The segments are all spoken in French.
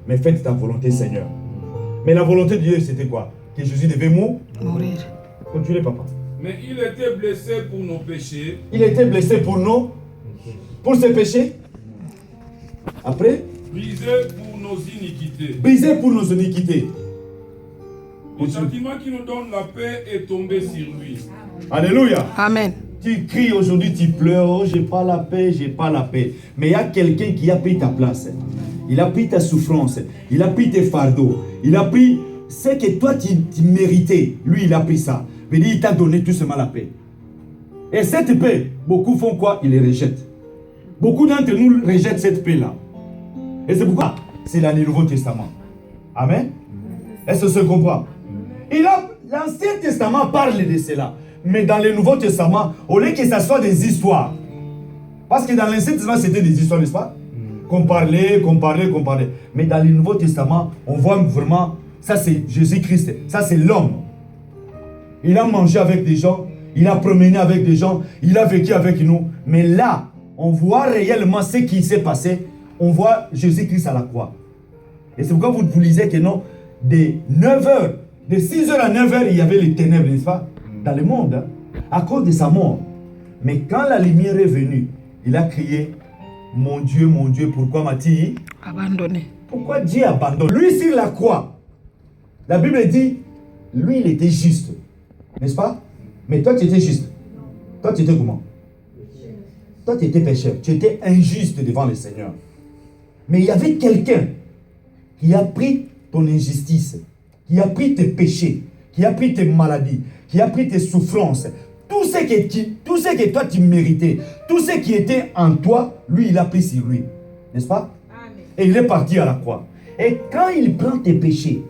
Mais faites ta volonté, Seigneur. Mais la volonté de Dieu, c'était quoi? Que Jésus devait mourir. Continuez, papa. Mais il était blessé pour nos péchés. Il était blessé pour ses péchés. Après? Brisé pour nos iniquités. Brisé pour nos iniquités. Le châtiment qui nous donne la paix est tombé sur lui. Alléluia. Amen. Tu cries aujourd'hui, tu pleures, oh, j'ai pas la paix, j'ai pas la paix. Mais il y a quelqu'un qui a pris ta place. Il a pris ta souffrance. Il a pris tes fardeaux. Il a pris ce que toi tu méritais. Lui, il a pris ça. Mais il t'a donné tout simplement la paix. Et cette paix, beaucoup font quoi? Ils les rejettent. Beaucoup d'entre nous rejettent cette paix-là. Et c'est pourquoi c'est dans le Nouveau Testament. Amen. Est-ce que se comprend? L'Ancien Testament parle de cela. Mais dans le Nouveau Testament, au lieu que ça soit des histoires, parce que dans l'Ancien Testament, c'était des histoires, n'est-ce pas? Qu'on parlait. Mais dans le Nouveau Testament, on voit vraiment, ça c'est Jésus-Christ, ça c'est l'homme. Il a mangé avec des gens, il a promené avec des gens, il a vécu avec nous. Mais là, on voit réellement ce qui s'est passé. On voit Jésus-Christ à la croix. Et c'est pourquoi vous lisez que non, de 9h, de 6h à 9h, il y avait les ténèbres, n'est-ce pas? Dans le monde, hein, à cause de sa mort. Mais quand la lumière est venue, il a crié, mon Dieu, pourquoi m'as-tu abandonné? Pourquoi Dieu abandonne? Lui sur la croix, la Bible dit, lui il était juste, n'est-ce pas? Mais toi tu étais juste. Toi tu étais comment? Toi tu étais pécheur, tu étais injuste devant le Seigneur. Mais il y avait quelqu'un qui a pris ton injustice, qui a pris tes péchés, qui a pris tes maladies, qui a pris tes souffrances, tout ce que toi tu méritais, tout ce qui était en toi, lui il a pris sur lui, n'est-ce pas? Amen. Et il est parti à la croix. Et quand il prend tes péchés,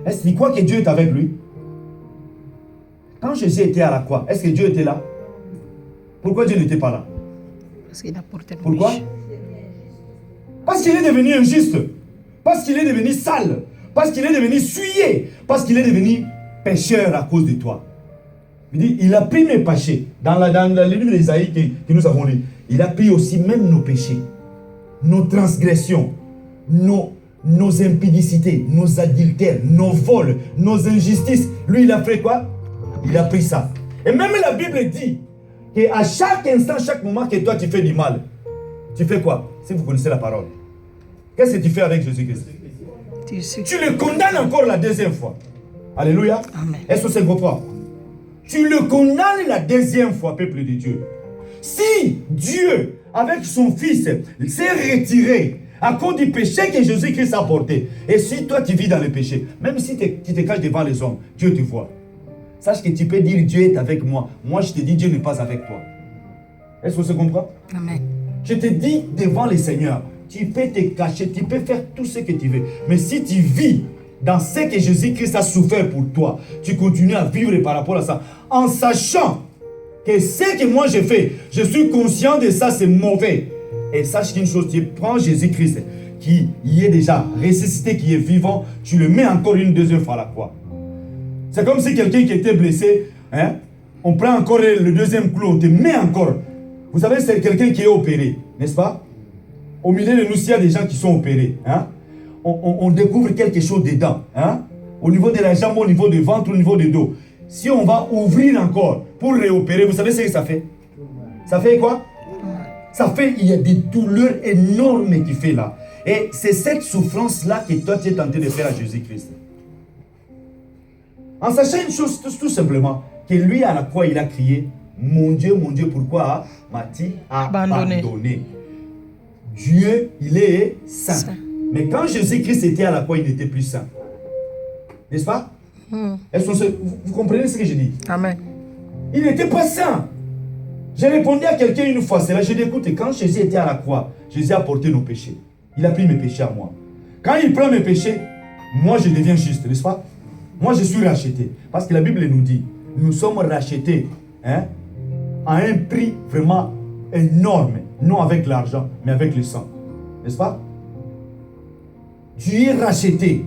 est-ce qu'il croit que Dieu est avec lui? Quand Jésus était à la croix, est-ce que Dieu était là? Pourquoi Dieu n'était pas là? Parce qu'il a porté le Pourquoi? péché. Parce qu'il est devenu injuste, parce qu'il est devenu sale, parce qu'il est devenu souillé, parce qu'il est devenu pécheur à cause de toi. Il dit, il a pris mes péchés. Dans le livre d'Ésaïe que nous avons lu, il a pris aussi même nos péchés, nos transgressions, nos impudicités, nos adultères, nos vols, nos injustices. Lui, il a fait quoi? Il a pris ça. Et même la Bible dit qu'à chaque instant, chaque moment que toi tu fais du mal, tu fais quoi? Si vous connaissez la parole, qu'est-ce que tu fais avec Jésus-Christ? Tu le condamnes encore la deuxième fois. Alléluia. Amen. Est-ce que c'est comprend? Tu le condamnes la deuxième fois, peuple de Dieu. Si Dieu, avec son Fils, s'est retiré à cause du péché que Jésus-Christ a porté, et si toi tu vis dans le péché, même si tu te caches devant les hommes, Dieu te voit. Sache que tu peux dire Dieu est avec moi. Moi je te dis Dieu n'est pas avec toi. Est-ce que c'est comprend? Amen. Je te dis devant le Seigneur, tu peux te cacher, tu peux faire tout ce que tu veux. Mais si tu vis dans ce que Jésus-Christ a souffert pour toi, tu continues à vivre par rapport à ça, en sachant que ce que moi j'ai fait, je suis conscient de ça, c'est mauvais. Et sache qu'une chose, tu prends Jésus-Christ, qui y est déjà ressuscité, qui est vivant, tu le mets encore une deuxième fois à la croix. C'est comme si quelqu'un qui était blessé, hein, on prend encore le deuxième clou, on te met encore. Vous savez, c'est quelqu'un qui est opéré, n'est-ce pas? Au milieu de nous, s'il y a des gens qui sont opérés, hein, on découvre quelque chose dedans, hein, au niveau de la jambe, au niveau du ventre, au niveau du dos. Si on va ouvrir encore pour réopérer, vous savez ce que ça fait? Ça fait quoi? Ça fait, il y a des douleurs énormes qui fait là. Et c'est cette souffrance-là que toi tu es tenté de faire à Jésus-Christ. En sachant une chose tout simplement, que lui à la croix il a crié, mon Dieu, pourquoi m'as-tu abandonné? Dieu, il est saint. Mais quand Jésus-Christ était à la croix, il n'était plus saint. N'est-ce pas? Est-ce que vous comprenez ce que je dis? Amen. Il n'était pas saint. J'ai répondu à quelqu'un une fois, c'est là, j'ai dit, écoute, quand Jésus était à la croix, Jésus a porté nos péchés. Il a pris mes péchés à moi. Quand il prend mes péchés, moi je deviens juste, n'est-ce pas? Moi je suis racheté. Parce que la Bible nous dit, nous sommes rachetés, hein, à un prix vraiment énorme. Non avec l'argent, mais avec le sang. N'est-ce pas? Tu es racheté.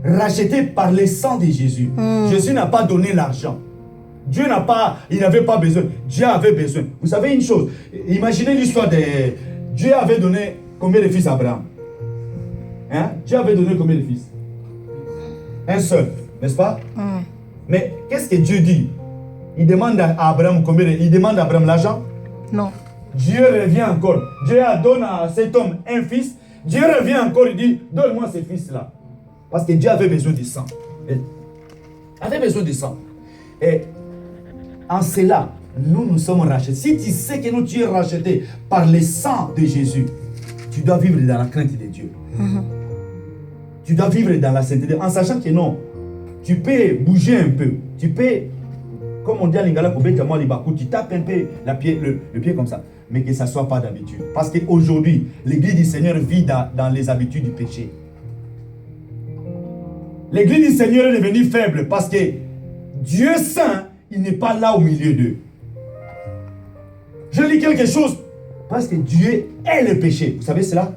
Racheté par le sang de Jésus. Jésus n'a pas donné l'argent. Dieu il n'avait pas besoin. Dieu avait besoin. Vous savez une chose, imaginez l'histoire de... Dieu avait donné combien de fils à Abraham? Hein? Dieu avait donné combien de fils? Un seul, n'est-ce pas? Mais qu'est-ce que Dieu dit? Il demande à Abraham combien? Il demande à Abraham l'argent? Non. Dieu revient encore. Dieu donne à cet homme un fils. Dieu revient encore, il dit, donne-moi ce fils-là. Parce que Dieu avait besoin de sang. Il avait besoin de sang. Et en cela, nous sommes rachetés. Si tu sais que nous tu es racheté par le sang de Jésus, tu dois vivre dans la crainte de Dieu. Tu dois vivre dans la sainteté, en sachant que non, tu peux bouger un peu. Tu peux, comme on dit à l'Ingala, tu tapes un peu le pied comme ça. Mais que ça ne soit pas d'habitude. Parce qu'aujourd'hui, l'Église du Seigneur vit dans les habitudes du péché. L'Église du Seigneur est devenue faible parce que Dieu saint, il n'est pas là au milieu d'eux. Je lis quelque chose parce que Dieu est le péché. Vous savez cela?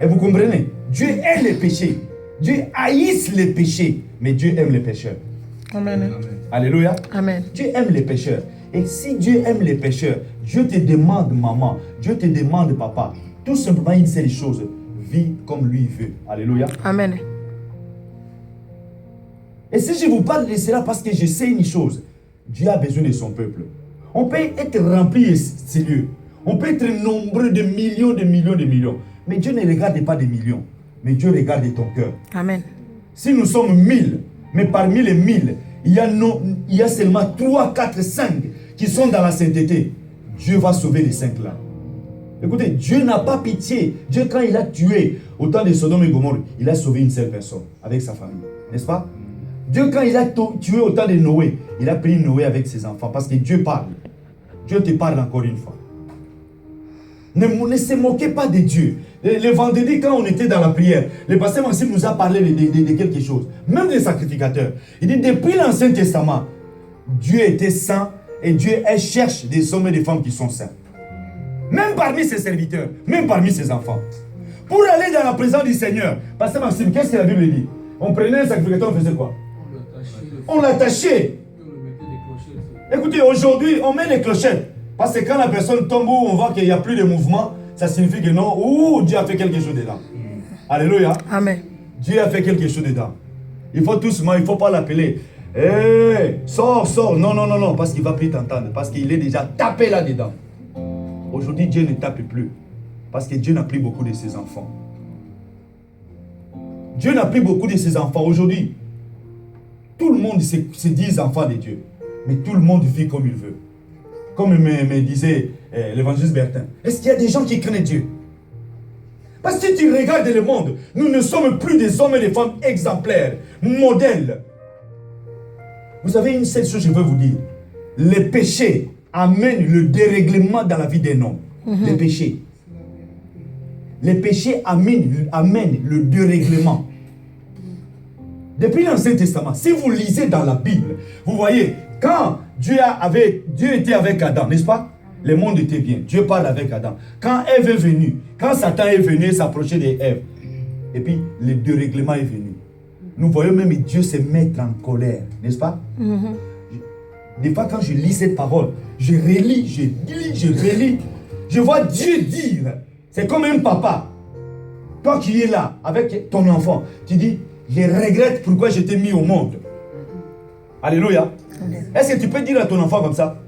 Et vous comprenez? Dieu est le péché. Dieu haïsse les péchés, mais Dieu aime les pécheurs. Amen. Alléluia. Amen. Dieu aime les pécheurs. Et si Dieu aime les pécheurs, Dieu te demande, maman, Dieu te demande, papa, tout simplement une seule chose, vis comme lui veut. Alléluia. Amen. Et si je vous parle de cela parce que je sais une chose, Dieu a besoin de son peuple. On peut être rempli de ces lieux. On peut être nombreux de millions, de millions, de millions. Mais Dieu ne regarde pas des millions, mais Dieu regarde ton cœur. Amen. Si nous sommes 1000, mais parmi les 1000, il y a seulement 3, 4, 5 qui sont dans la sainteté, Dieu va sauver les 5 là. Écoutez, Dieu n'a pas pitié. Dieu, quand il a tué au temps de Sodome et Gomorrhe, il a sauvé une seule personne avec sa famille. N'est-ce pas? Dieu, quand il a tué au temps de Noé, il a pris Noé avec ses enfants. Parce que Dieu parle. Dieu te parle encore une fois. Ne se moquez pas de Dieu. Le vendredi, quand on était dans la prière, le pasteur Maxime nous a parlé de quelque chose. Même des sacrificateurs. Il dit, depuis l'Ancien Testament, Dieu était saint et Dieu cherche des hommes et des femmes qui sont saints. Même parmi ses serviteurs, même parmi ses enfants. Pour aller dans la présence du Seigneur, pasteur Maxime, qu'est-ce que la Bible dit? On prenait un sacrificateur, on faisait quoi? On l'attachait. Écoutez, aujourd'hui, on met les clochettes. Parce que quand la personne tombe où on voit qu'il n'y a plus de mouvement, ça signifie que non, Dieu a fait quelque chose dedans. Alléluia. Amen. Dieu a fait quelque chose dedans. Il faut doucement, il ne faut pas l'appeler. Hé, sors. Non, parce qu'il ne va plus t'entendre. Parce qu'il est déjà tapé là-dedans. Aujourd'hui, Dieu ne tape plus. Parce que Dieu n'a plus beaucoup de ses enfants. Dieu n'a plus beaucoup de ses enfants. Aujourd'hui, tout le monde se dit enfants de Dieu. Mais tout le monde vit comme il veut. Comme me disait l'évangéliste Bertin. Est-ce qu'il y a des gens qui craignent Dieu? Parce que si tu regardes le monde, nous ne sommes plus des hommes et des femmes exemplaires, modèles. Vous savez une seule chose, je veux vous dire. Le péché amène le dérèglement dans la vie d'un homme. Le péché. Le péché amène le dérèglement. Depuis l'Ancien Testament, si vous lisez dans la Bible, vous voyez, quand Dieu était avec Adam, n'est-ce pas? Le monde était bien. Dieu parle avec Adam. Quand Ève est venue, quand Satan est venu s'approcher d'Ève, et puis le dérèglement est venu. Nous voyons même Dieu se mettre en colère, n'est-ce pas? Des fois, quand je lis cette parole, je relis, je relis. Je vois Dieu dire, c'est comme un papa. Toi qui es là avec ton enfant, tu dis, je regrette pourquoi je t'ai mis au monde. Alléluia. Est-ce que tu peux dire à ton enfant comme ça?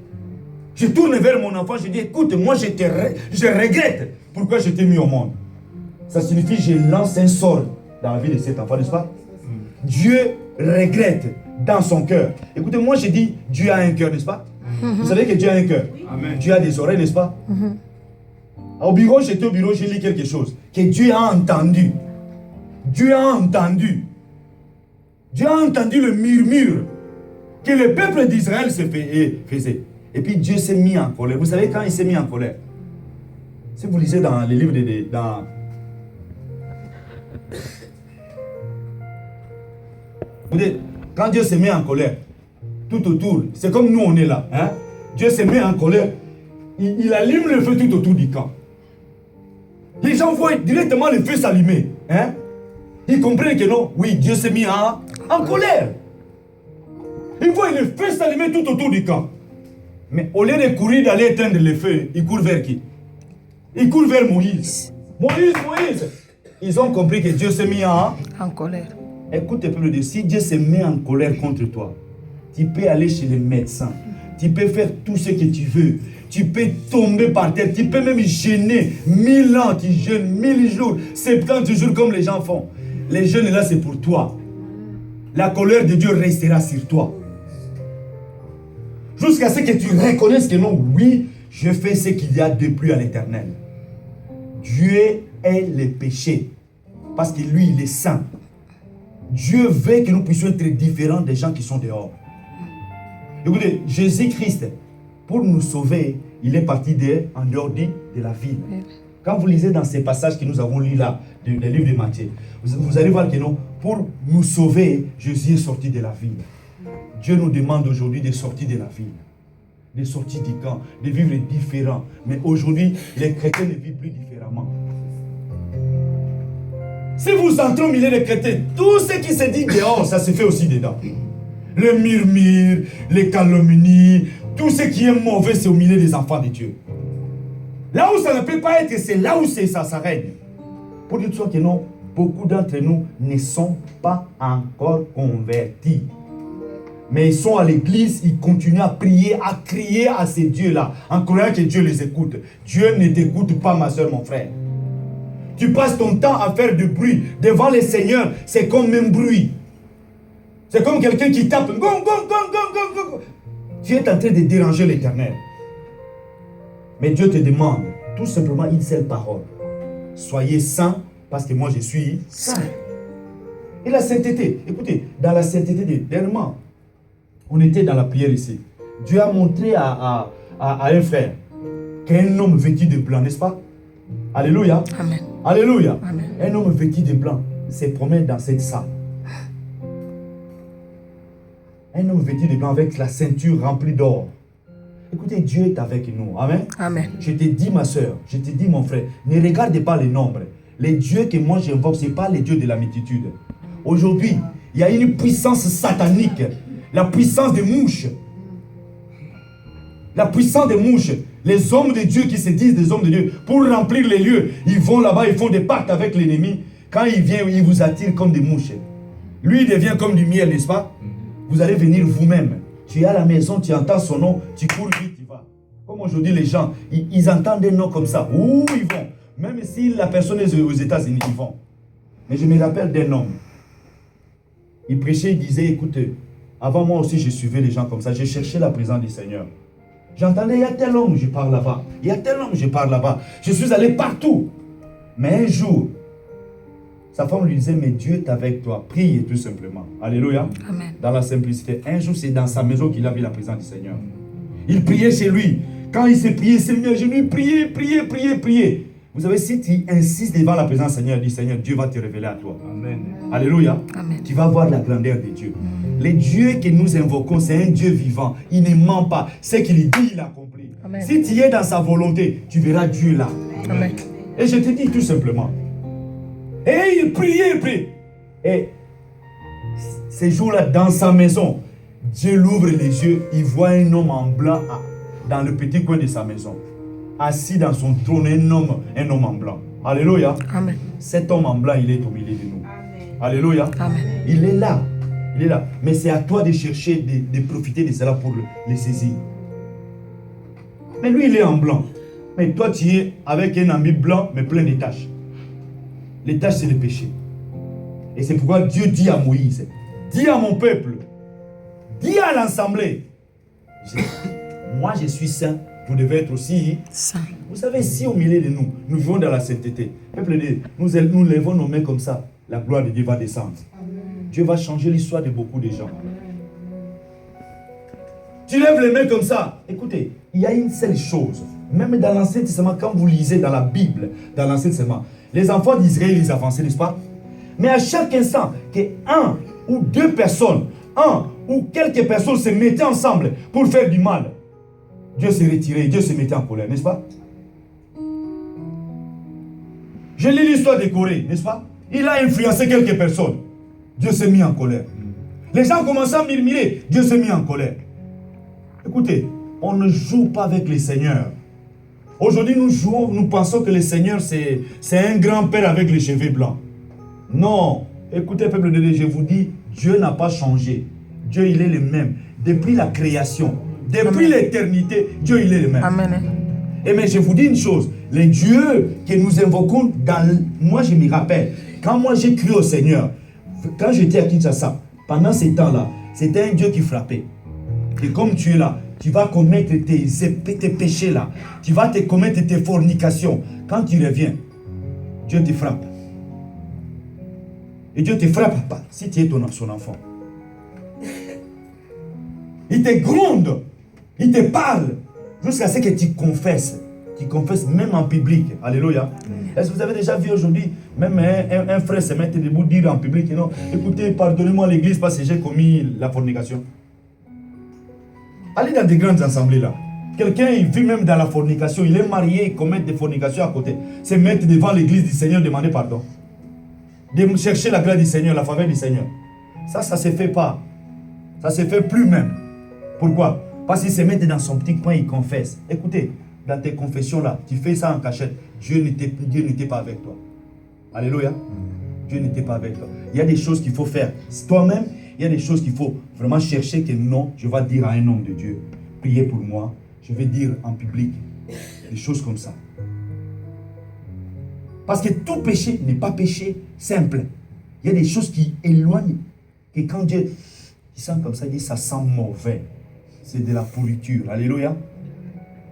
Je tourne vers mon enfant, je dis, écoute, moi je regrette pourquoi je t'ai mis au monde. Ça signifie que je lance un sort dans la vie de cet enfant, n'est-ce pas? Dieu regrette dans son cœur. Écoutez, moi je dis, Dieu a un cœur, n'est-ce pas? Vous savez que Dieu a un cœur. Dieu a des oreilles, n'est-ce pas? Au bureau, j'étais au bureau, j'ai lu quelque chose. Que Dieu a entendu. Dieu a entendu. Dieu a entendu le murmure que le peuple d'Israël faisait. Et puis Dieu s'est mis en colère. Vous savez quand il s'est mis en colère? Si vous lisez dans les livres quand Dieu se met en colère, tout autour, c'est comme nous on est là. Hein? Dieu se met en colère, il allume le feu tout autour du camp. Les gens voient directement le feu s'allumer. Hein? Ils comprennent que non, oui, Dieu s'est mis en colère. Ils voient le feu s'allumer tout autour du camp. Mais au lieu de courir d'aller éteindre le feu, il court vers qui? Il court vers Moïse. Moïse, Ils ont compris que Dieu s'est mis en colère. Écoute, peuple de Dieu, si Dieu se met en colère contre toi, tu peux aller chez les médecins, tu peux faire tout ce que tu veux, tu peux tomber par terre, tu peux même jeûner 1000 ans, tu jeûnes 1000 jours, 70 jours comme les gens font. Les jeûnes là, c'est pour toi. La colère de Dieu restera sur toi. Jusqu'à ce que tu reconnaisses que non, oui, je fais ce qu'il y a de plus à l'Éternel. Dieu est le péché, parce que lui, il est saint. Dieu veut que nous puissions être différents des gens qui sont dehors. Écoutez, Jésus-Christ, pour nous sauver, il est parti en dehors de la ville. Quand vous lisez dans ces passages que nous avons lus là, du livre de Matthieu, vous allez voir que non, pour nous sauver, Jésus est sorti de la ville. Dieu nous demande aujourd'hui de sortir de la ville, de sortir du camp, de vivre différent. Mais aujourd'hui, les chrétiens ne vivent plus différemment. Si vous entrez au milieu des chrétiens, tout ce qui se dit dehors, ça se fait aussi dedans. Le murmure, les calomnies, tout ce qui est mauvais, c'est au milieu des enfants de Dieu. Là où ça ne peut pas être, c'est là où ça règne. Pour dire que non, beaucoup d'entre nous ne sont pas encore convertis. Mais ils sont à l'église, ils continuent à prier, à crier à ces dieux-là, en croyant que Dieu les écoute. Dieu ne t'écoute pas, ma soeur, mon frère. Tu passes ton temps à faire du bruit. Devant le Seigneur, c'est comme un bruit. C'est comme quelqu'un qui tape. Gong, gong, gong, gong, gong, gong. Tu es en train de déranger l'Éternel. Mais Dieu te demande tout simplement une seule parole. Soyez saints, parce que moi je suis saint. Et la sainteté, écoutez, dans la sainteté, dernièrement, on était dans la prière ici. Dieu a montré à un frère qu'un homme vêtu de blanc, n'est-ce pas? Alléluia. Amen. Alléluia. Amen. Un homme vêtu de blanc se promène dans cette salle. Un homme vêtu de blanc avec la ceinture remplie d'or. Écoutez, Dieu est avec nous. Amen. Amen. Je te dis, ma soeur, je te dis, mon frère, ne regardez pas les nombres. Les dieux que moi j'invoque, ce n'est pas les dieux de la multitude. Aujourd'hui, il y a une puissance satanique. La puissance des mouches. La puissance des mouches. Les hommes de Dieu qui se disent des hommes de Dieu, pour remplir les lieux, ils vont là-bas, ils font des pactes avec l'ennemi. Quand il vient, il vous attire comme des mouches. Lui, il devient comme du miel, n'est-ce pas? Vous allez venir vous-même. Tu es à la maison, tu entends son nom, tu cours vite, tu vas. Comme aujourd'hui, les gens, ils entendent des noms comme ça. Où ils vont? Même si la personne est aux États-Unis, ils vont. Mais je me rappelle d'un homme. Il prêchait, il disait, écoutez, avant moi aussi, je suivais les gens comme ça. Je cherchais la présence du Seigneur. J'entendais, il y a tel homme, je pars là-bas. Il y a tel homme, je pars là-bas. Je suis allé partout. Mais un jour, sa femme lui disait, mais Dieu est avec toi. Prie tout simplement. Alléluia. Amen. Dans la simplicité. Un jour, c'est dans sa maison qu'il a vu la présence du Seigneur. Il priait chez lui. Quand il s'est prié, il s'est mis à genoux, prier. Vous savez, si tu insistes devant la présence du Seigneur, dis Seigneur, Dieu va te révéler à toi. Amen. Alléluia. Amen. Tu vas voir la grandeur de Dieu. Les dieux que nous invoquons, c'est un Dieu vivant. Il ne ment pas. Ce qu'il dit, il accomplit. Amen. Si tu es dans sa volonté, tu verras Dieu là. Amen. Et je te dis tout simplement. Et il priait. Et ces jours-là, dans sa maison, Dieu l'ouvre les yeux. Il voit un homme en blanc dans le petit coin de sa maison. Assis dans son trône, un homme en blanc. Alléluia. Amen. Cet homme en blanc, il est au milieu de nous. Amen. Alléluia. Amen. Il est là. Mais c'est à toi de chercher, de profiter de cela pour le saisir. Mais lui, il est en blanc. Mais toi, tu es avec un ami blanc, mais plein de taches. Les taches, c'est le péché. Et c'est pourquoi Dieu dit à Moïse, dis à mon peuple, dis à l'assemblée, moi je suis saint, vous devez être aussi saint. Vous savez, si au milieu de nous, nous vivons dans la sainteté, peuple de Dieu, nous levons nos mains comme ça, la gloire de Dieu va descendre. Dieu va changer l'histoire de beaucoup de gens. Tu lèves les mains comme ça. Écoutez, il y a une seule chose. Même dans l'Ancien Testament, quand vous lisez dans la Bible, dans l'Ancien Testament, les enfants d'Israël, ils avançaient, n'est-ce pas? Mais à chaque instant, que un ou deux personnes, un ou quelques personnes se mettaient ensemble pour faire du mal, Dieu se retirait, Dieu se mettait en colère, n'est-ce pas? Je lis l'histoire de Corée, n'est-ce pas? Il a influencé quelques personnes. Dieu s'est mis en colère. Les gens commençaient à murmurer. Dieu s'est mis en colère. Écoutez, on ne joue pas avec les seigneurs. Aujourd'hui, nous pensons que le Seigneur, c'est un grand-père avec les cheveux blancs. Non. Écoutez, peuple de Dieu, je vous dis, Dieu n'a pas changé. Dieu, il est le même. Depuis la création, depuis l'éternité, Dieu, il est le même. Amen. Et mais je vous dis une chose, les dieux que nous invoquons, moi je me rappelle, quand moi j'ai cru au Seigneur, quand j'étais à Kinshasa, pendant ces temps-là, c'était un Dieu qui frappait. Et comme tu es là, tu vas commettre tes péchés là, tu vas te commettre tes fornications. Quand tu reviens, Dieu te frappe. Et Dieu te frappe pas si tu es son enfant. Il te gronde, il te parle, jusqu'à ce que tu confesses. Tu confesses même en public. Alléluia. Est-ce que vous avez déjà vu aujourd'hui, même un frère se mettre debout, dire en public, non, écoutez, pardonnez-moi l'église parce que j'ai commis la fornication. Allez dans des grandes assemblées là. Quelqu'un, il vit même dans la fornication, il est marié, il commet des fornications à côté. Se mettre devant l'église du Seigneur, demander pardon. De chercher la grâce du Seigneur, la faveur du Seigneur. Ça ne se fait pas. Ça ne se fait plus même. Pourquoi? Parce qu'il se met dans son petit coin, il confesse. Écoutez, dans tes confessions là, tu fais ça en cachette. Dieu n'était pas avec toi. Alléluia. Dieu n'était pas avec toi. Il y a des choses qu'il faut faire toi-même. Il y a des choses qu'il faut vraiment chercher que non, je vais dire à un homme de Dieu, priez pour moi, je vais dire en public, des choses comme ça. Parce que tout péché n'est pas péché simple. Il y a des choses qui éloignent. Et quand Dieu il sent comme ça, il dit ça sent mauvais. C'est de la pourriture. Alléluia.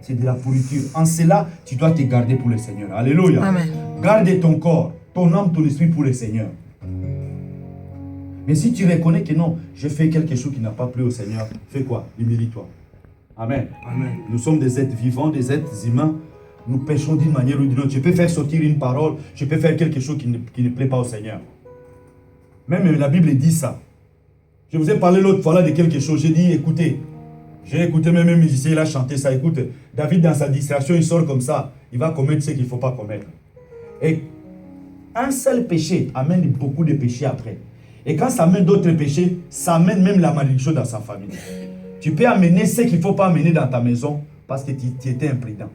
C'est de la pourriture. En cela, tu dois te garder pour le Seigneur. Alléluia. Amen. Garde ton corps, ton âme, ton esprit pour le Seigneur. Mais si tu reconnais que non, je fais quelque chose qui n'a pas plu au Seigneur, fais quoi? Humilie-toi. Amen. Amen. Nous sommes des êtres vivants, des êtres humains. Nous péchons d'une manière ou d'une autre. Je peux faire sortir une parole, je peux faire quelque chose qui ne plaît pas au Seigneur. Même la Bible dit ça. Je vous ai parlé l'autre fois là de quelque chose. J'ai dit, écoutez, j'ai écouté même un musicien, il a chanté ça. Écoute, David dans sa distraction, il sort comme ça. Il va commettre ce qu'il ne faut pas commettre. Et un seul péché amène beaucoup de péchés après. Et quand ça amène d'autres péchés, ça amène même la malédiction dans sa famille. Tu peux amener ce qu'il ne faut pas amener dans ta maison parce que tu étais imprudent.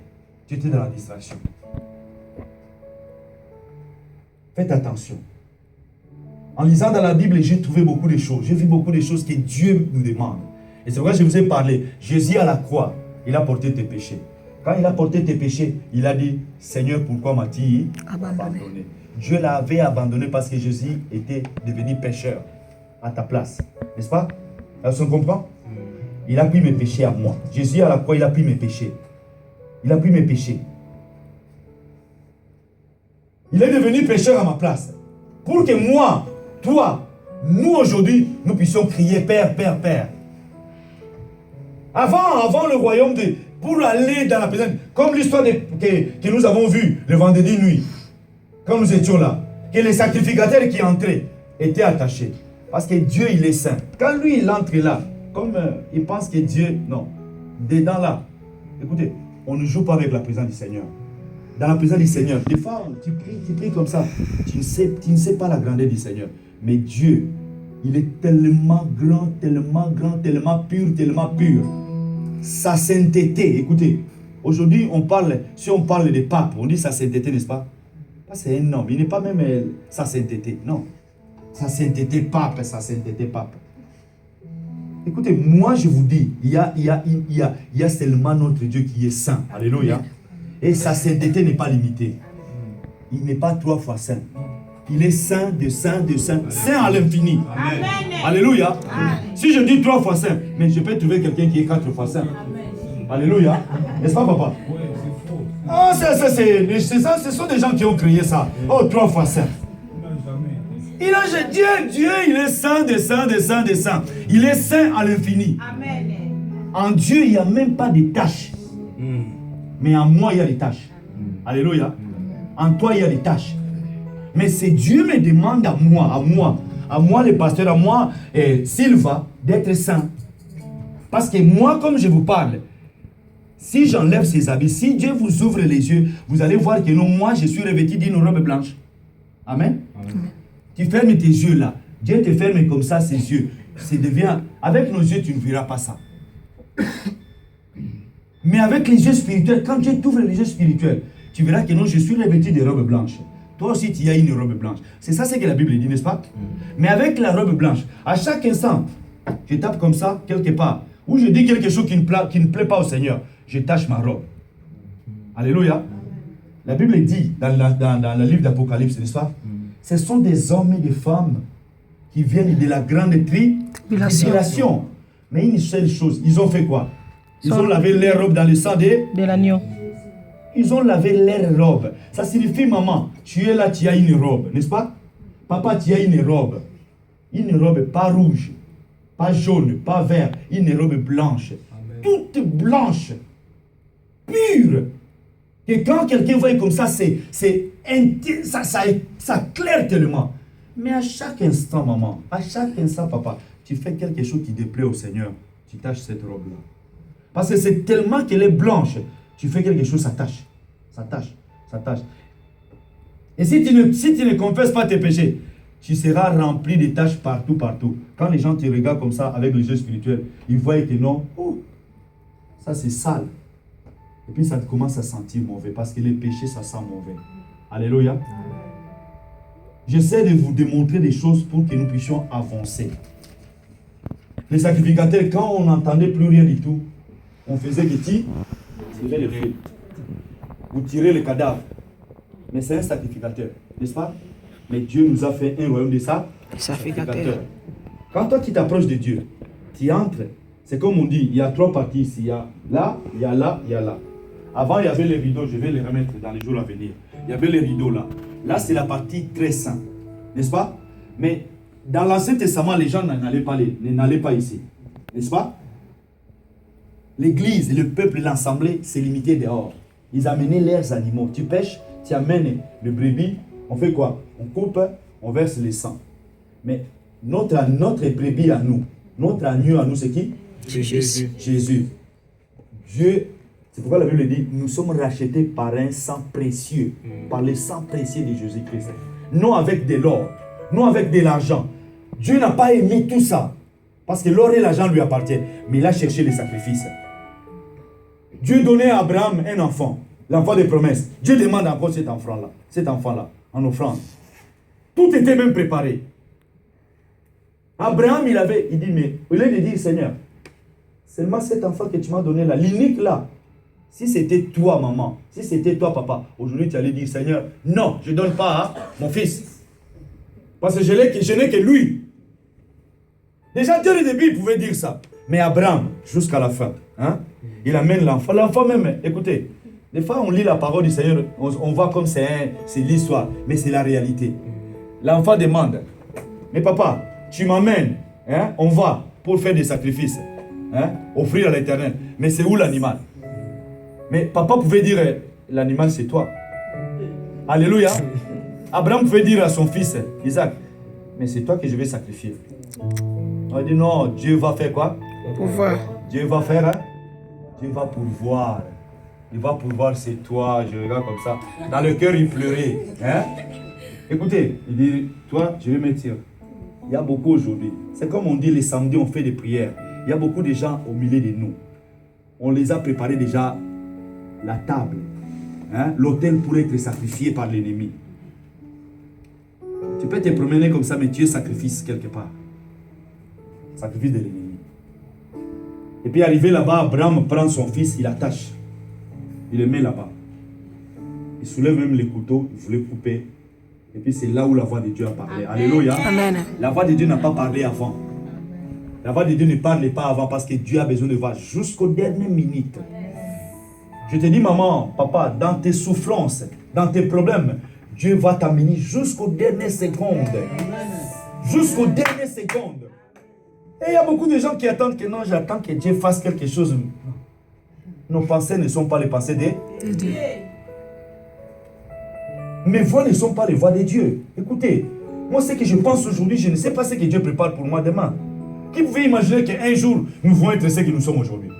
Tu étais dans la distraction. Faites attention. En lisant dans la Bible, j'ai trouvé beaucoup de choses. J'ai vu beaucoup de choses que Dieu nous demande. Et c'est pourquoi je vous ai parlé. Jésus à la croix, il a porté tes péchés. Quand il a porté tes péchés, il a dit, Seigneur, pourquoi m'as-tu abandonné? Dieu l'avait abandonné parce que Jésus était devenu pécheur à ta place. N'est-ce pas? Est-ce qu'on comprend? Il a pris mes péchés à moi. Jésus à la croix, il a pris mes péchés. Il a pris mes péchés. Il est devenu pécheur à ma place. Pour que moi, toi, nous aujourd'hui, nous puissions crier Père, Père, Père. Avant le royaume pour aller dans la présence, comme l'histoire que nous avons vue le vendredi nuit, quand nous étions là, que les sacrificateurs qui entraient étaient attachés. Parce que Dieu, il est saint. Quand lui, il entre là, comme il pense que Dieu, non, dedans là, écoutez, on ne joue pas avec la présence du Seigneur. Dans la présence du Seigneur, des fois, tu pries comme ça, tu ne sais pas la grandeur du Seigneur. Mais Dieu, il est tellement grand, tellement pur. Sa sainteté, écoutez, aujourd'hui, si on parle des papes, on dit sa sainteté, n'est-ce pas? C'est un homme, il n'est pas même sa sainteté, non. Sa sainteté pape. Écoutez, moi je vous dis, il y a seulement notre Dieu qui est saint. Alléluia. Et sa sainteté n'est pas limitée. Il n'est pas 3 fois saint. Il est saint, saint à l'infini. Amen. Alléluia. Amen. Si je dis 3 fois saint, mais je peux trouver quelqu'un qui est 4 fois saint. Amen. Alléluia. N'est-ce pas, papa? Oui, c'est faux. Ah, ce sont des gens qui ont créé ça. Oh, 3 fois saint. Dieu, il est saint, des saints. Il est saint à l'infini. Amen. En Dieu, il n'y a même pas de tâches. Mais en moi, il y a des tâches. Alléluia. En toi, il y a des tâches. Mais c'est Dieu me demande à moi le pasteur, à moi, Sylva, d'être saint. Parce que moi, comme je vous parle, si j'enlève ces habits, si Dieu vous ouvre les yeux, vous allez voir que non, moi, je suis revêtu d'une robe blanche. Amen. Amen. Tu fermes tes yeux là. Dieu te ferme comme ça ses yeux. Avec nos yeux, tu ne verras pas ça. Mais avec les yeux spirituels, quand Dieu t'ouvre les yeux spirituels, tu verras que non, je suis revêtu de robe blanche. Toi aussi, tu as une robe blanche. C'est ça ce que la Bible dit, n'est-ce pas? Mais avec la robe blanche, à chaque instant, je tape comme ça, quelque part, ou je dis quelque chose qui ne plaît pas au Seigneur, je tâche ma robe. Alléluia. La Bible dit dans le livre d'Apocalypse, n'est-ce pas? Ce sont des hommes et des femmes qui viennent de la grande tribulation. Mais une seule chose, ils ont fait quoi? Ils ont lavé leurs robes dans le sang de l'agneau. Ils ont lavé leurs robes. Ça signifie, maman, tu es là, tu as une robe, n'est-ce pas? Papa, tu as une robe. Une robe pas rouge, pas jaune, pas vert, une robe blanche. Amen. Toute blanche, pure. Et quand quelqu'un voit comme ça, ça claire tellement. Mais à chaque instant, maman, à chaque instant, papa, tu fais quelque chose qui déplaît au Seigneur. Tu tâches cette robe-là. Parce que c'est tellement qu'elle est blanche. Tu fais quelque chose, ça tâche. Ça tâche. Ça tâche. Et si tu ne confesses pas tes péchés, tu seras rempli de taches partout, partout. Quand les gens te regardent comme ça, avec les yeux spirituels, ils voient que non, ça c'est sale. Et puis ça commence à sentir mauvais. Parce que les péchés, ça sent mauvais. Alléluia. J'essaie de vous démontrer des choses pour que nous puissions avancer. Les sacrificateurs, quand on n'entendait plus rien du tout, on faisait que tirer le feu. Vous tirez le cadavre. Mais c'est un sacrificateur, n'est-ce pas? Mais Dieu nous a fait un royaume de sacrificateurs. Quand toi tu t'approches de Dieu, tu entres. C'est comme on dit, il y a 3 parties ici. Il y a là, il y a là, il y a là. Avant, il y avait les rideaux, je vais les remettre dans les jours à venir. Il y avait les rideaux là. Là, c'est la partie très sainte, n'est-ce pas? Mais dans l'Ancien Testament, les gens n'allaient pas ici, n'est-ce pas? L'église, le peuple, l'assemblée, c'est limité dehors. Ils amenaient leurs animaux. Tu pêches, tu amènes le brebis, on fait quoi? On coupe, on verse le sang. Mais notre brebis à nous, notre agneau à nous, c'est qui? Jésus. Jésus. Dieu, c'est pourquoi la Bible dit, nous sommes rachetés par un sang précieux, par le sang précieux de Jésus-Christ. Non avec de l'or, non avec de l'argent. Dieu n'a pas aimé tout ça, parce que l'or et l'argent lui appartiennent, mais il a cherché les sacrifices. Dieu donnait à Abraham un enfant, l'enfant des promesses. Dieu demande encore cet enfant-là, en offrande. Tout était même préparé. Abraham, il dit, mais au lieu de dire, Seigneur, seulement cet enfant que tu m'as donné là, l'unique là, si c'était toi, maman, si c'était toi, papa, aujourd'hui tu allais dire, Seigneur, non, je ne donne pas à mon fils. Parce que je n'ai que lui. Déjà, dès le début, il pouvait dire ça. Mais Abraham, jusqu'à la fin, il amène l'enfant. L'enfant même, écoutez, des fois on lit la parole du Seigneur, on voit comme c'est l'histoire, mais c'est la réalité. L'enfant demande, mais papa, tu m'amènes, on va pour faire des sacrifices, offrir à l'Éternel. Mais c'est où l'animal? Mais papa pouvait dire, l'animal c'est toi. Alléluia. Abraham pouvait dire à son fils, Isaac, mais c'est toi que je vais sacrifier. On dit non, Dieu va faire quoi? Pouvoir. Dieu va faire, Dieu va pourvoir. Il va pourvoir, c'est toi. Je regarde comme ça. Dans le cœur, il pleurait. Écoutez, il dit, toi, je vais me dire. Il y a beaucoup aujourd'hui. C'est comme on dit, les samedis, on fait des prières. Il y a beaucoup de gens au milieu de nous. On les a préparés déjà la table. L'autel pour être sacrifié par l'ennemi. Tu peux te promener comme ça, mais tu es sacrifice quelque part. Sacrifice de l'ennemi. Et puis arrivé là-bas, Abraham prend son fils, il attache. Il le met là-bas. Il soulève même les couteaux, il voulait couper. Et puis c'est là où la voix de Dieu a parlé. Amen. Alléluia. Amen. La voix de Dieu n'a pas parlé avant. La voix de Dieu ne parlait pas avant parce que Dieu a besoin de voir jusqu'aux dernières minutes. Je te dis, maman, papa, dans tes souffrances, dans tes problèmes, Dieu va t'amener jusqu'aux dernières secondes. Jusqu'aux dernières secondes. Et il y a beaucoup de gens qui attendent que non, j'attends que Dieu fasse quelque chose. Nos pensées ne sont pas les pensées de Dieu. Mes voix ne sont pas les voix de Dieu. Écoutez, moi ce que je pense aujourd'hui, je ne sais pas ce que Dieu prépare pour moi demain. Qui pouvait imaginer qu'un jour, nous vont être ce que nous sommes aujourd'hui?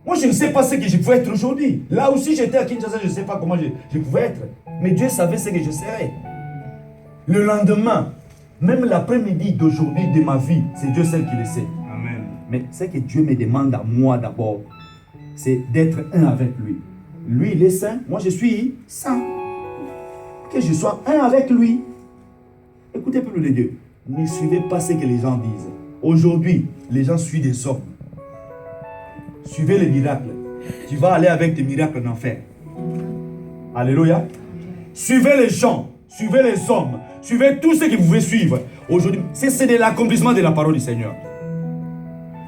Moi je ne sais pas ce que je pouvais être aujourd'hui. Là aussi j'étais à Kinshasa, je ne sais pas comment je pouvais être. Mais Dieu savait ce que je serais. Le lendemain, même l'après-midi d'aujourd'hui, de ma vie, c'est Dieu seul qui le sait. Amen. Mais c'est que Dieu me demande à moi d'abord c'est d'être un avec lui. Lui, il est saint, moi je suis saint. Que je sois un avec lui. Écoutez, peuple de Dieu, ne suivez pas ce que les gens disent. Aujourd'hui, les gens suivent des hommes. Suivez les miracles. Tu vas aller avec des miracles en enfer. Alléluia. Suivez les gens, suivez les hommes, suivez tout ce que vous pouvez suivre. Aujourd'hui, c'est de l'accomplissement de la parole du Seigneur.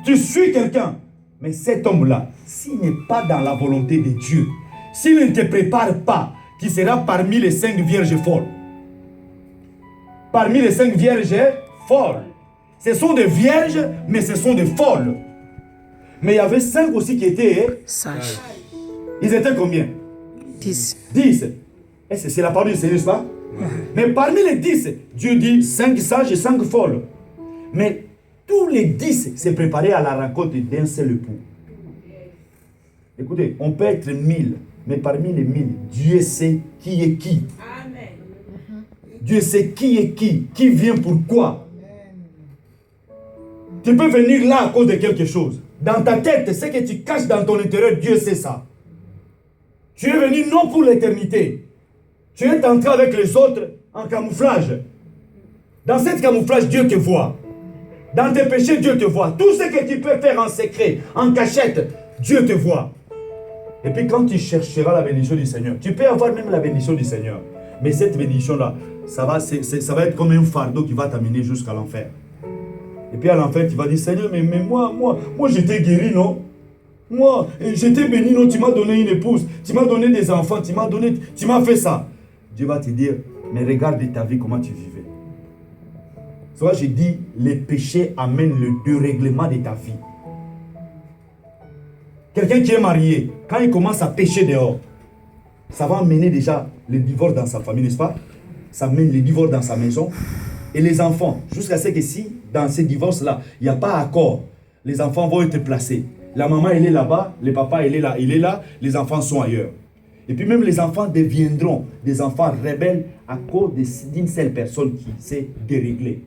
Tu suis quelqu'un, mais cet homme-là, s'il n'est pas dans la volonté de Dieu, s'il ne te prépare pas, tu seras parmi les 5 vierges folles. Parmi les 5 vierges folles. Ce sont des vierges, mais ce sont des folles. Mais il y avait 5 aussi qui étaient Sage. Ils étaient combien? 10. 10. Et c'est la parole du Seigneur, n'est-ce pas? Mais parmi les 10, Dieu dit 5 sages et 5 folles. Mais tous les 10 se préparaient à la rencontre d'un seul époux. Écoutez, on peut être 1000, mais parmi les 1000, Dieu sait qui est qui. Amen. Dieu sait qui est qui vient pourquoi. Tu peux venir là à cause de quelque chose. Dans ta tête, ce que tu caches dans ton intérieur, Dieu sait ça. Tu es venu non pour l'éternité. Tu es entré avec les autres en camouflage. Dans cette camouflage, Dieu te voit. Dans tes péchés, Dieu te voit. Tout ce que tu peux faire en secret, en cachette, Dieu te voit. Et puis quand tu chercheras la bénédiction du Seigneur, tu peux avoir même la bénédiction du Seigneur. Mais cette bénédiction-là, ça va être comme un fardeau qui va t'amener jusqu'à l'enfer. Et puis à l'enfer, tu vas dire, Seigneur, mais moi j'étais guéri, non? Moi, j'étais béni, non? Tu m'as donné une épouse, tu m'as donné des enfants, tu m'as fait ça. Dieu va te dire, mais regarde ta vie, comment tu vivais. Soit je dis, les péchés amènent le dérèglement de ta vie. Quelqu'un qui est marié, quand il commence à pécher dehors, ça va amener déjà le divorce dans sa famille, n'est-ce pas? Ça amène le divorce dans sa maison. Et les enfants, jusqu'à ce que si, dans ces divorces-là, il n'y a pas accord, les enfants vont être placés. La maman, elle est là-bas, le papa, il est là, les enfants sont ailleurs. Et puis même les enfants deviendront des enfants rebelles à cause d'une seule personne qui s'est déréglée.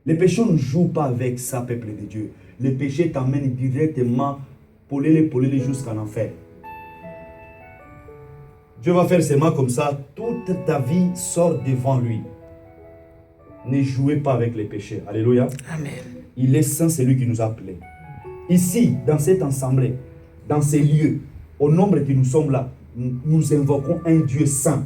Les péchés ne jouent pas avec ça, peuple de Dieu. Les péchés t'amènent directement, polé jusqu'en enfer. Dieu va faire seulement comme ça, toute ta vie sort devant lui. Ne jouez pas avec les péchés. Alléluia. Amen. Il est saint, c'est lui qui nous a appelés. Ici, dans cette assemblée, dans ces lieux, au nombre que nous sommes là, nous invoquons un Dieu saint.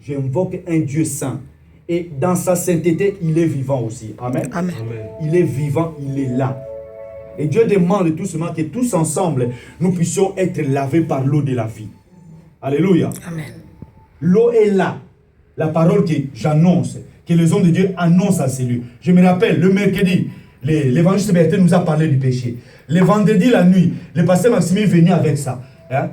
J'invoque un Dieu saint. Et dans sa sainteté, il est vivant aussi. Amen. Amen. Il est vivant, il est là. Et Dieu demande tout simplement que tous ensemble, nous puissions être lavés par l'eau de la vie. Alléluia. Amen. L'eau est là. La parole que j'annonce, que les hommes de Dieu annoncent à ces lieux. Je me rappelle, le mercredi, l'évangile Berthe nous a parlé du péché. Le vendredi, la nuit, le pasteur Maxime est venu avec ça. Hein?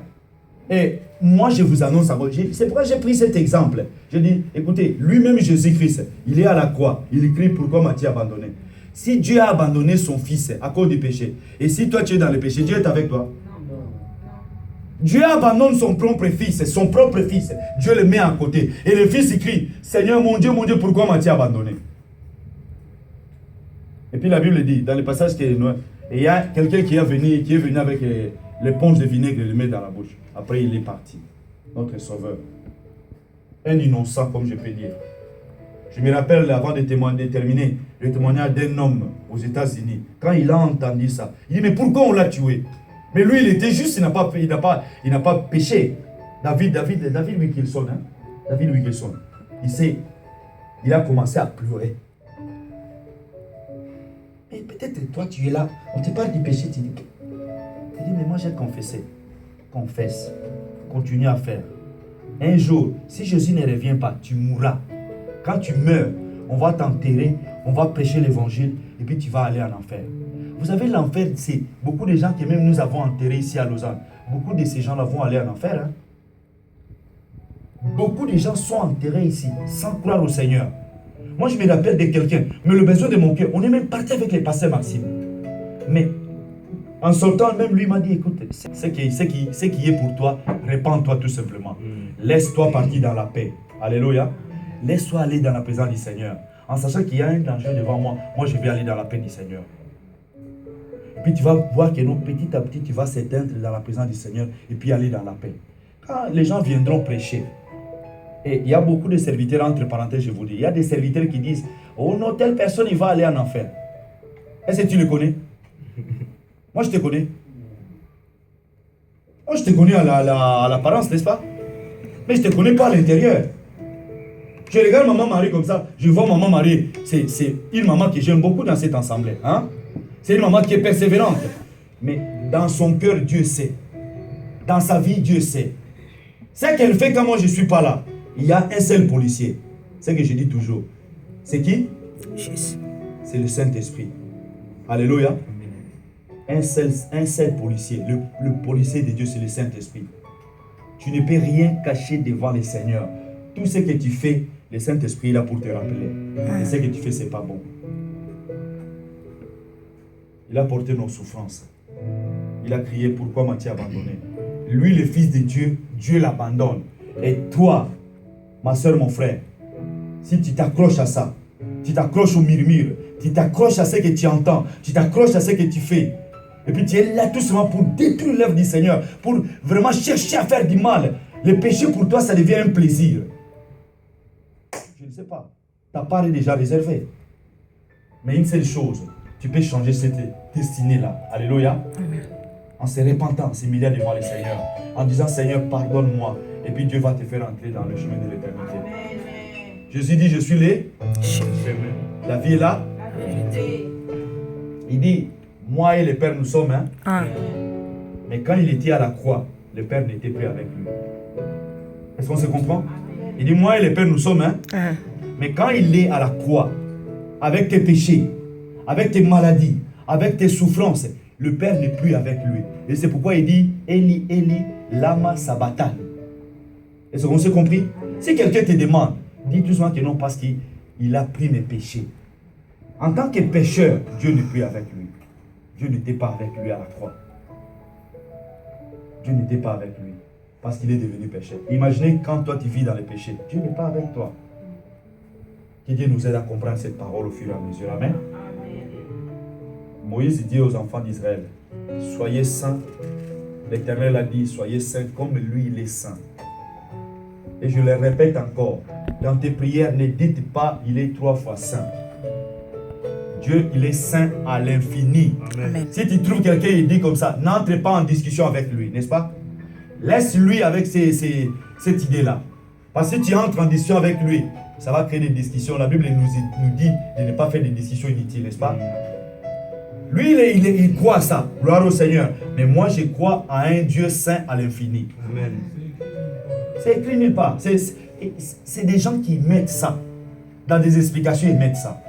Et moi, je vous annonce, c'est pourquoi j'ai pris cet exemple. Je dis, écoutez, lui-même Jésus-Christ, il est à la croix. Il écrit pourquoi Matthieu a abandonné. Si Dieu a abandonné son fils à cause du péché, et si toi tu es dans le péché, Dieu est avec toi. Dieu abandonne son propre fils, Dieu le met à côté. Et le fils écrit, Seigneur mon Dieu, pourquoi m'as-tu abandonné? Et puis la Bible dit, dans le passage qui est noir, il y a quelqu'un qui est venu avec l'éponge de vinaigre et le met dans la bouche. Après il est parti, notre sauveur. Un innocent, comme je peux dire. Je me rappelle, avant de terminer, le témoignage d'un homme aux États-Unis. Quand il a entendu ça, il dit, mais pourquoi on l'a tué? Mais lui, il était juste, il n'a pas péché. David Wilkerson, hein? David Wilkerson, il a commencé à pleurer. Et peut-être toi, tu es là, on te parle du péché, tu dis, mais moi j'ai confessé. Confesse, continue à faire. Un jour, si Jésus ne revient pas, tu mourras. Quand tu meurs, on va t'enterrer, on va prêcher l'évangile, et puis tu vas aller en enfer. Vous savez, l'enfer, c'est beaucoup de gens que même nous avons enterrés ici à Lausanne. Beaucoup de ces gens-là vont aller en enfer. Hein? Beaucoup de gens sont enterrés ici, sans croire au Seigneur. Moi, je me rappelle de quelqu'un, mais le besoin de mon cœur, on est même parti avec les pasteurs Maxime. Mais, en sortant, même lui m'a dit, écoute, ce qui est pour toi, répands-toi tout simplement. Laisse-toi partir dans la paix. Alléluia. Laisse-toi aller dans la présence du Seigneur. En sachant qu'il y a un danger devant moi, moi je vais aller dans la paix du Seigneur. Et puis tu vas voir que non, petit à petit, tu vas s'éteindre dans la présence du Seigneur et puis aller dans la paix. Quand les gens viendront prêcher, et il y a beaucoup de serviteurs, entre parenthèses, je vous dis, il y a des serviteurs qui disent, oh non, telle personne, il va aller en enfer. Est-ce que tu le connais? Moi, je te connais. Moi, je te connais à l'apparence, n'est-ce pas? Mais je ne te connais pas à l'intérieur. Je regarde maman Marie comme ça, je vois maman Marie, c'est une maman que j'aime beaucoup dans cette assemblée. Hein? C'est une maman qui est persévérante. Mais dans son cœur, Dieu sait. Dans sa vie, Dieu sait. C'est qu'elle fait quand moi je ne suis pas là. Il y a un seul policier. C'est ce que je dis toujours. C'est qui? Jésus. C'est le Saint-Esprit. Alléluia. Un seul policier. Le policier de Dieu, c'est le Saint-Esprit. Tu ne peux rien cacher devant le Seigneur. Tout ce que tu fais, le Saint-Esprit est là pour te rappeler. Et ce que tu fais, ce n'est pas bon. Il a porté nos souffrances. Il a crié, pourquoi m'as-tu abandonné? Lui, le Fils de Dieu, Dieu l'abandonne. Et toi, ma soeur, mon frère, si tu t'accroches à ça, tu t'accroches au murmure, tu t'accroches à ce que tu entends, tu t'accroches à ce que tu fais, et puis tu es là tout simplement pour détruire l'œuvre du Seigneur, pour vraiment chercher à faire du mal. Le péché pour toi, ça devient un plaisir. Je ne sais pas, ta part est déjà réservée. Mais une seule chose, tu peux changer cette destinée-là. Alléluia. En se repentant, en s'humiliant devant le Seigneur, en disant Seigneur, pardonne-moi. Et puis Dieu va te faire entrer dans le chemin de l'éternité. Jésus dit, je suis les chemin. La vie est là. Il dit, moi et le Père, nous sommes un. Mais quand il était à la croix, le Père n'était plus avec lui. Est-ce qu'on se comprend? Il dit, moi et le Père, nous sommes un. Mais quand il est à la croix, avec tes péchés, avec tes maladies, avec tes souffrances, le Père n'est plus avec lui. Et c'est pourquoi il dit, Eli, Eli, lama sabachthani. Est-ce qu'on s'est compris? Si quelqu'un te demande, dis tout simplement que non, parce qu'il a pris mes péchés. En tant que pécheur, Dieu n'est plus avec lui. Dieu n'était pas avec lui à la croix. Dieu n'était pas avec lui. Parce qu'il est devenu pécheur. Imaginez quand toi tu vis dans le péché. Dieu n'est pas avec toi. Que Dieu nous aide à comprendre cette parole au fur et à mesure. Amen. Moïse dit aux enfants d'Israël, soyez saints. L'Éternel a dit, soyez saints comme lui il est saint. Et je le répète encore, dans tes prières, ne dites pas il est 3 fois saint. Dieu, il est saint à l'infini. Si tu trouves quelqu'un qui dit comme ça, n'entre pas en discussion avec lui, n'est-ce pas? Laisse-lui avec cette idée-là. Parce que si tu entres en discussion avec lui, ça va créer des discussions. La Bible nous dit de ne pas faire des discussions inutiles, n'est-ce pas? Lui, il croit à ça. Gloire au Seigneur. Mais moi, je crois à un Dieu saint à l'infini. Amen. C'est écrit nulle part. C'est des gens qui mettent ça. Dans des explications, ils mettent ça.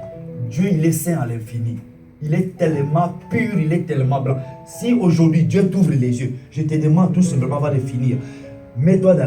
Dieu, il est saint à l'infini. Il est tellement pur, il est tellement blanc. Si aujourd'hui, Dieu t'ouvre les yeux, je te demande tout simplement avant de finir, mets-toi dans